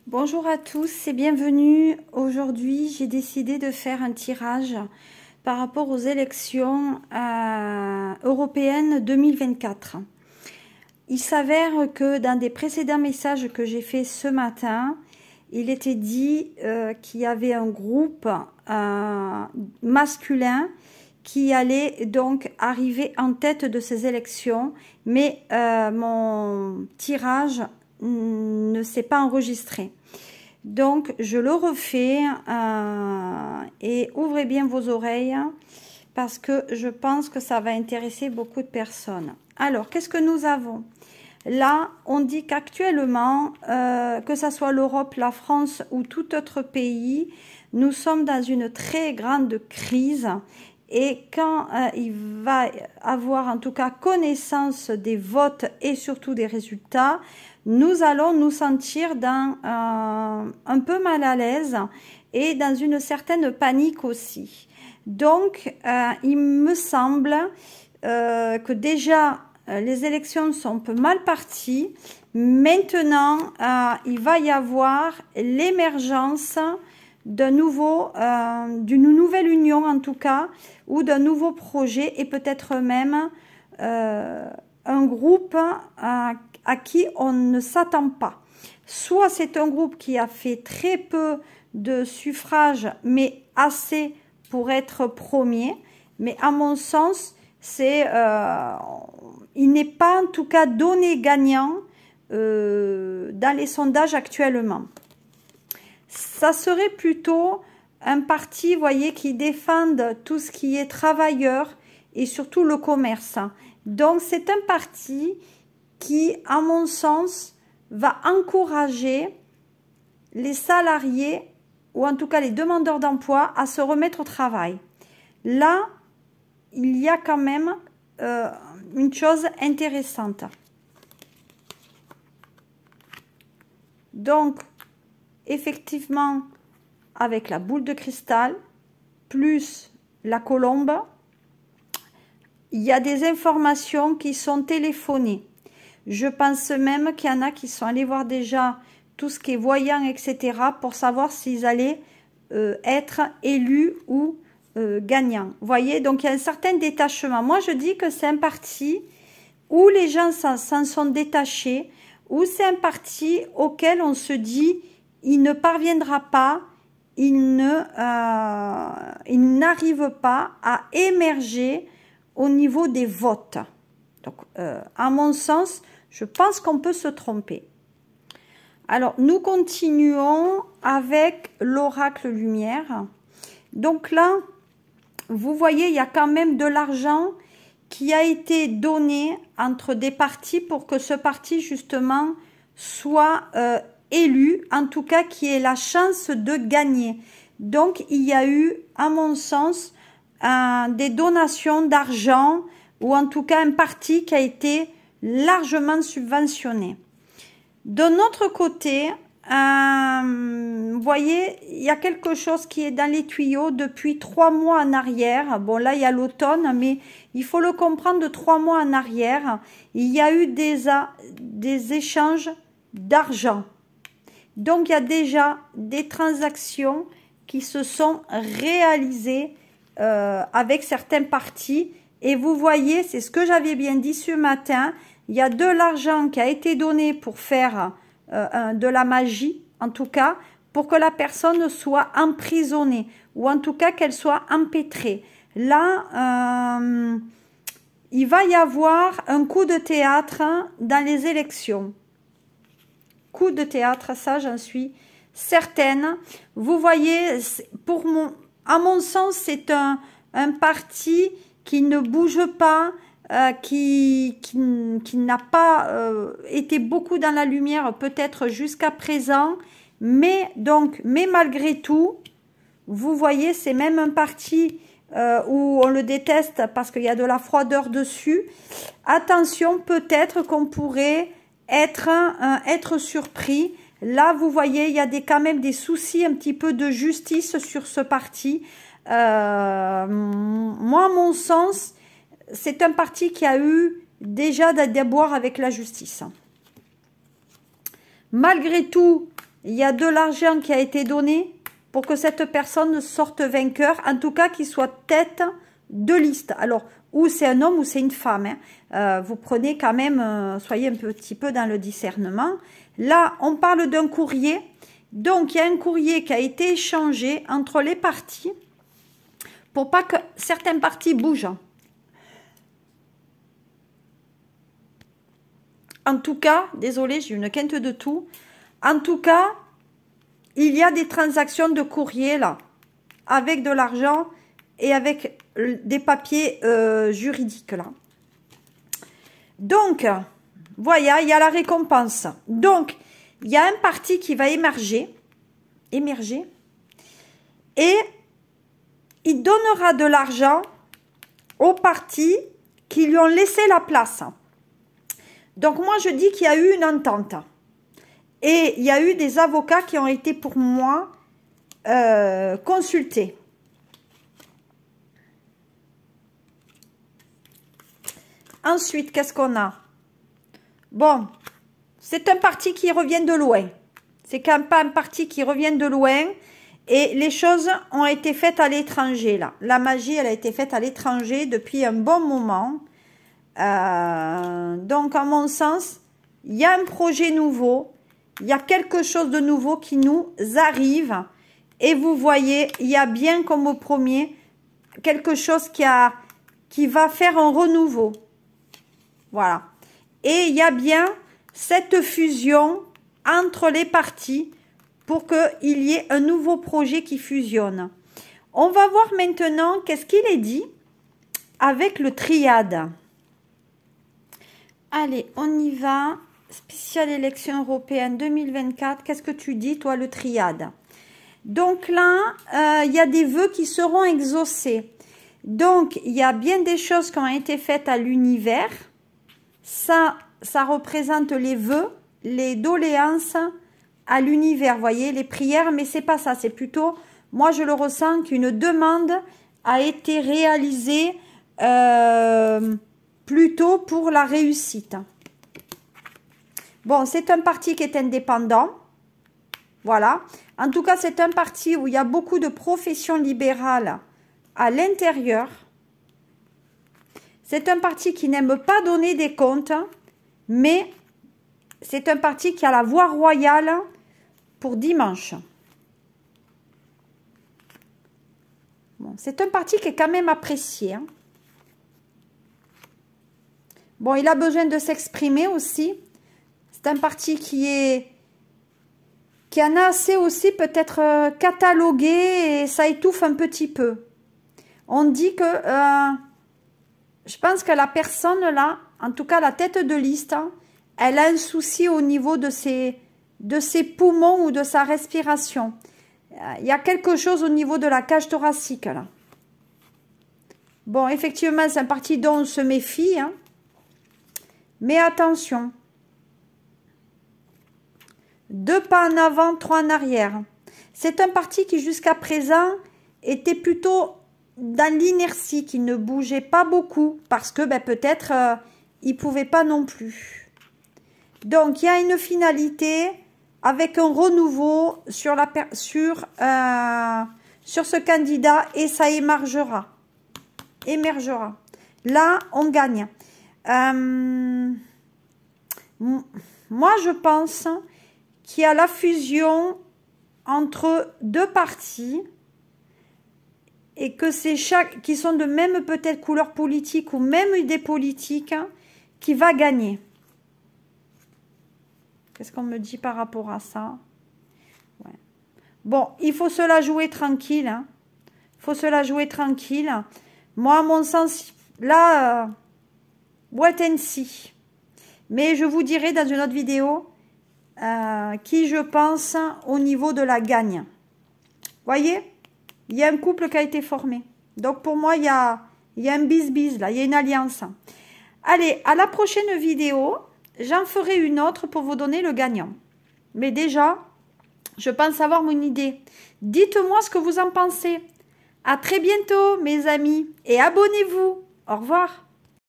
Bonjour à tous et bienvenue. Aujourd'hui, j'ai décidé de faire un tirage par rapport aux élections européennes 2024. Il s'avère que dans des précédents messages que j'ai fait ce matin, il était dit qu'il y avait un groupe masculin qui allait donc arriver en tête de ces élections, mais mon tirage ne s'est pas enregistré. Donc je le refais et ouvrez bien vos oreilles parce que je pense que ça va intéresser beaucoup de personnes. Alors, qu'est-ce que nous avons? Là, on dit qu'actuellement, que ce soit l'Europe, la France ou tout autre pays, nous sommes dans une très grande crise. Et quand il va avoir en tout cas connaissance des votes et surtout des résultats, nous allons nous sentir dans un peu mal à l'aise et dans une certaine panique aussi. Donc, il me semble que déjà les élections sont un peu mal parties. Maintenant, il va y avoir l'émergence d'une nouvelle union en tout cas, ou d'un nouveau projet et peut-être même un groupe à qui on ne s'attend pas. Soit c'est un groupe qui a fait très peu de suffrages, mais assez pour être premier, mais à mon sens, il n'est pas en tout cas donné gagnant dans les sondages actuellement. Ça serait plutôt un parti, vous voyez, qui défende tout ce qui est travailleur et surtout le commerce. Donc, c'est un parti qui, à mon sens, va encourager les salariés, ou en tout cas les demandeurs d'emploi, à se remettre au travail. Là, il y a quand même une chose intéressante. Donc, effectivement, avec la boule de cristal, plus la colombe, il y a des informations qui sont téléphonées. Je pense même qu'il y en a qui sont allés voir déjà tout ce qui est voyant, etc., pour savoir s'ils allaient être élus ou gagnants. Vous voyez, donc il y a un certain détachement. Moi, je dis que c'est un parti où les gens s'en sont détachés, où c'est un parti auquel on se dit il ne parviendra pas, il n'arrive pas à émerger au niveau des votes. Donc, à mon sens, je pense qu'on peut se tromper. Alors, nous continuons avec l'oracle lumière. Donc là, vous voyez, il y a quand même de l'argent qui a été donné entre des partis pour que ce parti, justement, soit élu, en tout cas qui ait la chance de gagner. Donc il y a eu, à mon sens, des donations d'argent, ou en tout cas un parti qui a été largement subventionné. De notre côté, vous voyez, il y a quelque chose qui est dans les tuyaux depuis 3 mois en arrière. Bon, là, il y a l'automne, mais il faut le comprendre, de 3 mois en arrière, il y a eu des échanges d'argent. Donc, il y a déjà des transactions qui se sont réalisées avec certains partis. Et vous voyez, c'est ce que j'avais bien dit ce matin, il y a de l'argent qui a été donné pour faire de la magie, en tout cas, pour que la personne soit emprisonnée, ou en tout cas qu'elle soit empêtrée. Là, il va y avoir un coup de théâtre dans les élections. Coup de théâtre, ça j'en suis certaine. Vous voyez, à mon sens, c'est un parti qui ne bouge pas, qui n'a pas été beaucoup dans la lumière peut-être jusqu'à présent, mais malgré tout, vous voyez, c'est même un parti où on le déteste parce qu'il y a de la froideur dessus. Attention, peut-être qu'on pourrait être surpris. Là, vous voyez, il y a quand même des soucis un petit peu de justice sur ce parti. Moi, à mon sens, c'est un parti qui a eu déjà des déboires avec la justice. Malgré tout, il y a de l'argent qui a été donné pour que cette personne sorte vainqueur, en tout cas qu'il soit tête de liste. Alors, ou c'est un homme ou c'est une femme. Hein. Vous prenez quand même, soyez un petit peu dans le discernement. Là, on parle d'un courrier. Donc, il y a un courrier qui a été échangé entre les parties pour pas que certaines parties bougent. En tout cas, désolé, j'ai une quinte de tout. En tout cas, il y a des transactions de courrier là, avec de l'argent et avec des papiers juridiques là. Donc, voilà, il y a la récompense. Donc, il y a un parti qui va émerger, et il donnera de l'argent aux partis qui lui ont laissé la place. Donc, moi, je dis qu'il y a eu une entente. Et il y a eu des avocats qui ont été pour moi consultés. Ensuite, qu'est-ce qu'on a? Bon, c'est un parti qui revient de loin. C'est quand même pas un parti qui revient de loin. Et les choses ont été faites à l'étranger, là. La magie, elle a été faite à l'étranger depuis un bon moment. Donc, à mon sens, il y a un projet nouveau. Il y a quelque chose de nouveau qui nous arrive. Et vous voyez, il y a bien comme au premier, quelque chose qui va faire un renouveau. Voilà. Et il y a bien cette fusion entre les parties pour qu'il y ait un nouveau projet qui fusionne. On va voir maintenant qu'est-ce qu'il est dit avec le triade. Allez, on y va. Spéciale élection européenne 2024. Qu'est-ce que tu dis, toi, le triade? Donc là, il y a des vœux qui seront exaucés. Donc, il y a bien des choses qui ont été faites à l'univers. Ça représente les vœux, les doléances à l'univers, voyez, les prières, mais c'est pas ça, c'est plutôt, moi je le ressens qu'une demande a été réalisée plutôt pour la réussite. Bon, c'est un parti qui est indépendant, voilà. En tout cas, c'est un parti où il y a beaucoup de professions libérales à l'intérieur. C'est un parti qui n'aime pas donner des comptes, mais c'est un parti qui a la voie royale pour dimanche. Bon, c'est un parti qui est quand même apprécié. Hein. Bon, il a besoin de s'exprimer aussi. C'est un parti qui en a assez aussi peut-être catalogué et ça étouffe un petit peu. On dit que... je pense que la personne là, en tout cas la tête de liste, hein, elle a un souci au niveau de ses poumons ou de sa respiration. Il y a quelque chose au niveau de la cage thoracique là. Bon, effectivement, c'est un parti dont on se méfie. Hein. Mais attention. 2 pas en avant, 3 en arrière. C'est un parti qui jusqu'à présent était plutôt dans l'inertie, qui ne bougeait pas beaucoup parce que ben, peut-être il ne pouvait pas non plus. Donc il y a une finalité avec un renouveau sur ce candidat et ça émergera. Là, on gagne. Moi, je pense qu'il y a la fusion entre 2 partis et que c'est qui sont de même peut-être couleur politique ou même idée politique hein, qui va gagner. Qu'est-ce qu'on me dit par rapport à ça? Ouais. Bon, il faut se la jouer tranquille. Hein. Faut se la jouer tranquille. Moi, à mon sens, là, wait and see. Mais je vous dirai dans une autre vidéo qui je pense au niveau de la gagne. Voyez, il y a un couple qui a été formé. Donc pour moi, il y a un bis-bis là, il y a une alliance. Allez, à la prochaine vidéo, j'en ferai une autre pour vous donner le gagnant. Mais déjà, je pense avoir mon idée. Dites-moi ce que vous en pensez. À très bientôt, mes amis. Et abonnez-vous. Au revoir.